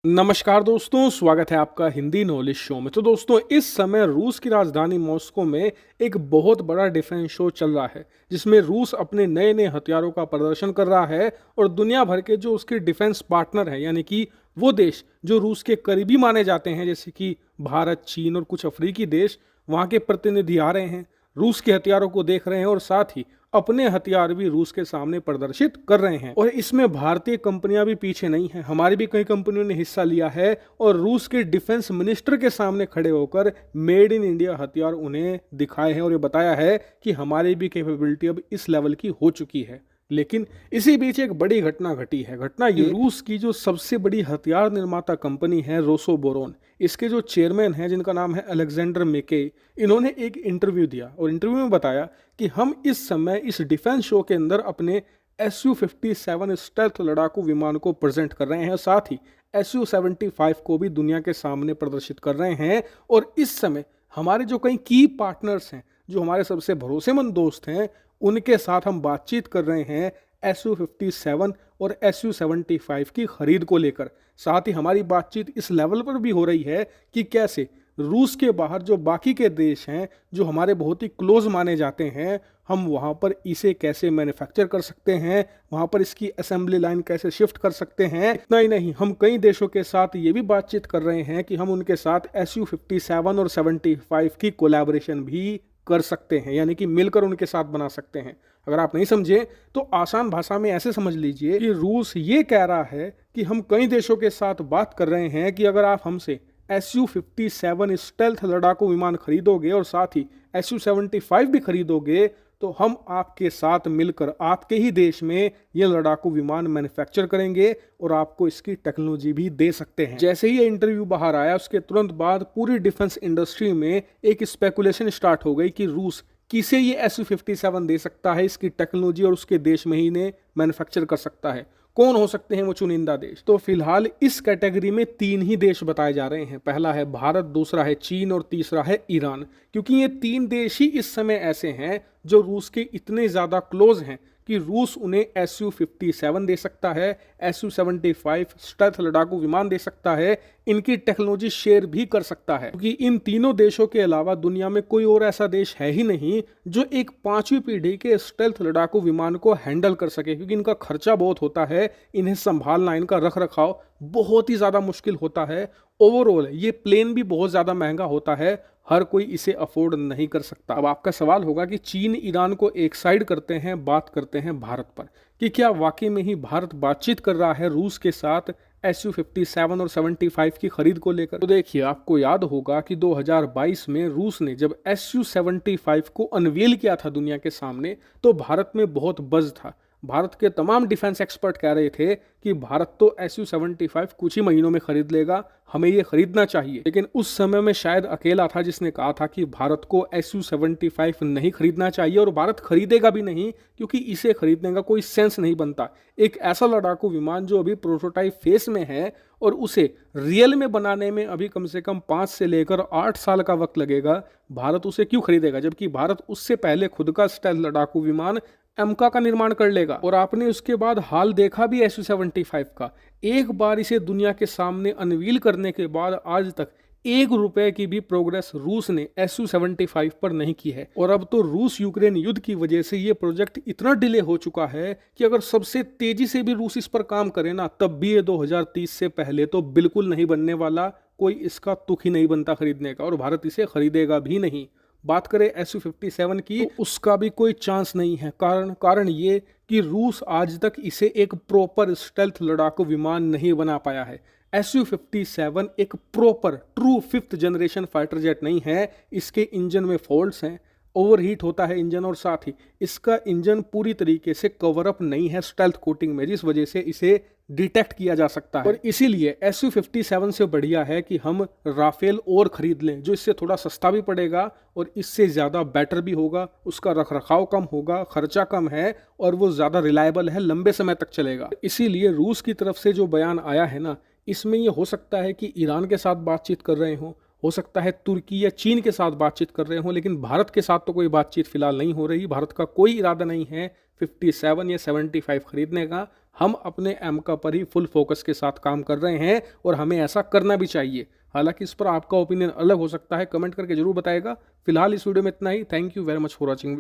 नमस्कार दोस्तों, स्वागत है आपका हिंदी नॉलेज शो में। तो दोस्तों, इस समय रूस की राजधानी मॉस्को में एक बहुत बड़ा डिफेंस शो चल रहा है, जिसमें रूस अपने नए नए हथियारों का प्रदर्शन कर रहा है और दुनिया भर के जो उसके डिफेंस पार्टनर हैं, यानी कि वो देश जो रूस के करीबी माने जाते हैं, जैसे कि भारत, चीन और कुछ अफ्रीकी देश, वहाँ के प्रतिनिधि आ रहे हैं, रूस के हथियारों को देख रहे हैं और साथ ही अपने हथियार भी रूस के सामने प्रदर्शित कर रहे हैं। और इसमें भारतीय कंपनियां भी पीछे नहीं हैं, हमारी भी कई कंपनियों ने हिस्सा लिया है और रूस के डिफेंस मिनिस्टर के सामने खड़े होकर मेड इन इंडिया हथियार उन्हें दिखाए हैं और ये बताया है कि हमारी भी कैपेबिलिटी अब इस लेवल की हो चुकी है। लेकिन इसी बीच एक बड़ी घटना घटी है। घटना ये, रूस की जो सबसे बड़ी हथियार निर्माता कंपनी है रोसोबोरोन, इसके जो चेयरमैन हैं जिनका नाम है अलेक्जेंडर मेके, इन्होंने एक इंटरव्यू दिया और इंटरव्यू में बताया कि हम इस समय इस डिफेंस शो के अंदर अपने Su-57 स्टेल्थ लड़ाकू विमान को प्रेजेंट कर रहे हैं और साथ ही Su-75 को भी दुनिया के सामने प्रदर्शित कर रहे हैं। और इस समय हमारे जो कई की पार्टनर्स हैं, जो हमारे सबसे भरोसेमंद दोस्त हैं, उनके साथ हम बातचीत कर रहे हैं Su-57 और Su-75 की खरीद को लेकर। साथ ही हमारी बातचीत इस लेवल पर भी हो रही है कि कैसे रूस के बाहर जो बाकी के देश हैं, जो हमारे बहुत ही क्लोज माने जाते हैं, हम वहाँ पर इसे कैसे मैन्युफैक्चर कर सकते हैं, वहाँ पर इसकी असेंबली लाइन कैसे शिफ्ट कर सकते हैं। इतना ही नहीं, हम कई देशों के साथ ये भी बातचीत कर रहे हैं कि हम उनके साथ Su-57 और 75 की कोलैबोरेशन भी कर सकते हैं, यानी कि मिलकर उनके साथ बना सकते हैं। अगर आप नहीं समझे तो आसान भाषा में ऐसे समझ लीजिए कि रूस ये कह रहा है कि हम कई देशों के साथ बात कर रहे हैं कि अगर आप हमसे Su-57 स्टेल्थ लड़ाकू विमान खरीदोगे और साथ ही Su-75 भी खरीदोगे, तो हम आपके साथ मिलकर आपके ही देश में ये लड़ाकू विमान मैन्युफैक्चर करेंगे और आपको इसकी टेक्नोलॉजी भी दे सकते हैं। जैसे ही ये इंटरव्यू बाहर आया, उसके तुरंत बाद पूरी डिफेंस इंडस्ट्री में एक स्पेकुलेशन स्टार्ट हो गई कि रूस किसे ये Su-57 दे सकता है, इसकी टेक्नोलॉजी और उसके देश में ही इन्हें मैन्युफैक्चर कर सकता है। कौन हो सकते हैं वो चुनिंदा देश? तो फिलहाल इस कैटेगरी में 3 ही देश बताए जा रहे हैं। पहला है भारत, दूसरा है चीन और तीसरा है ईरान, क्योंकि ये 3 देश ही इस समय ऐसे हैं जो रूस के इतने ज़्यादा क्लोज हैं कि रूस उन्हें Su-57 दे सकता है, Su-75 स्टेल्थ लड़ाकू विमान दे सकता है, इनकी टेक्नोलॉजी शेयर भी कर सकता है। क्योंकि इन तीनों देशों के अलावा दुनिया में कोई और ऐसा देश है ही नहीं जो एक 5वीं पीढ़ी के स्टेल्थ लड़ाकू विमान को हैंडल कर सके, क्योंकि इनका खर्चा बहुत होता है, इन्हें संभालना, इनका रख रखाव बहुत ही ज़्यादा मुश्किल होता है। ओवरऑल ये प्लेन भी बहुत ज़्यादा महंगा होता है, हर कोई इसे अफोर्ड नहीं कर सकता। अब आपका सवाल होगा कि चीन ईरान को एक साइड करते हैं, बात करते हैं भारत पर, कि क्या वाकई में ही भारत बातचीत कर रहा है रूस के साथ Su-57 और 75 की खरीद को लेकर? तो देखिए, आपको याद होगा कि 2022 में रूस ने जब Su-75 को अनवील किया था दुनिया के सामने, तो भारत में बहुत बज़ था। भारत के तमाम डिफेंस एक्सपर्ट कह रहे थे कि भारत तो Su-75 कुछ ही महीनों में खरीद लेगा, हमें ये खरीदना चाहिए। लेकिन उस समय में शायद अकेला था जिसने कहा था कि भारत को Su-75 नहीं खरीदना चाहिए और भारत खरीदेगा भी नहीं, क्योंकि इसे खरीदने का कोई सेंस नहीं बनता। एक ऐसा लड़ाकू विमान जो अभी प्रोटोटाइप फेस में है और उसे रियल में बनाने में अभी कम से कम 5 से लेकर 8 साल का वक्त लगेगा, भारत उसे क्यों खरीदेगा? जबकि भारत उससे पहले खुद का स्टेल्थ लड़ाकू विमान एमका का निर्माण कर लेगा। और आपने उसके बाद हाल देखा भी Su-75 का। एक बार इसे दुनिया के सामने अनवील करने के बाद आज तक 1 रुपए की भी प्रोग्रेस रूस ने Su-75 पर नहीं की है। और अब तो रूस यूक्रेन युद्ध की वजह से ये प्रोजेक्ट इतना डिले हो चुका है कि अगर सबसे तेजी से भी रूस इस पर काम करे ना, तब भी ये 2030 से पहले तो बिल्कुल नहीं बनने वाला। कोई इसका तुक ही नहीं बनता खरीदने का और भारत इसे खरीदेगा भी नहीं। बात करें Su-57 की, तो उसका भी कोई चांस नहीं है। कारण ये कि रूस आज तक इसे एक प्रॉपर स्टेल्थ लड़ाकू विमान नहीं बना पाया है। Su-57 एक proper true 5th generation fighter jet नहीं है। इसके इंजन में फॉल्ट्स हैं, ओवरहीट होता है इंजन, और साथ ही इसका इंजन पूरी तरीके से कवर अप नहीं है स्टेल्थ कोटिंग में, जिस वजह से इसे डिटेक्ट किया जा सकता है। और इसीलिए Su-57 से बढ़िया है कि हम राफेल और खरीद लें, जो इससे थोड़ा सस्ता भी पड़ेगा और इससे ज़्यादा बेटर भी होगा, उसका रखरखाव कम होगा, खर्चा कम है और वो ज़्यादा रिलायबल है, लंबे समय तक चलेगा। इसीलिए रूस की तरफ से जो बयान आया है ना, इसमें ये हो सकता है कि ईरान के साथ बातचीत कर रहे हों हो सकता है तुर्की या चीन के साथ बातचीत कर रहे हों, लेकिन भारत के साथ तो कोई बातचीत फिलहाल नहीं हो रही। भारत का कोई इरादा नहीं है 57 या 75 खरीदने का। हम अपने एमका पर ही फुल फोकस के साथ काम कर रहे हैं और हमें ऐसा करना भी चाहिए। हालांकि इस पर आपका ओपिनियन अलग हो सकता है, कमेंट करके जरूर बताएगा। फिलहाल इस वीडियो में इतना ही। Thank you very much for watching.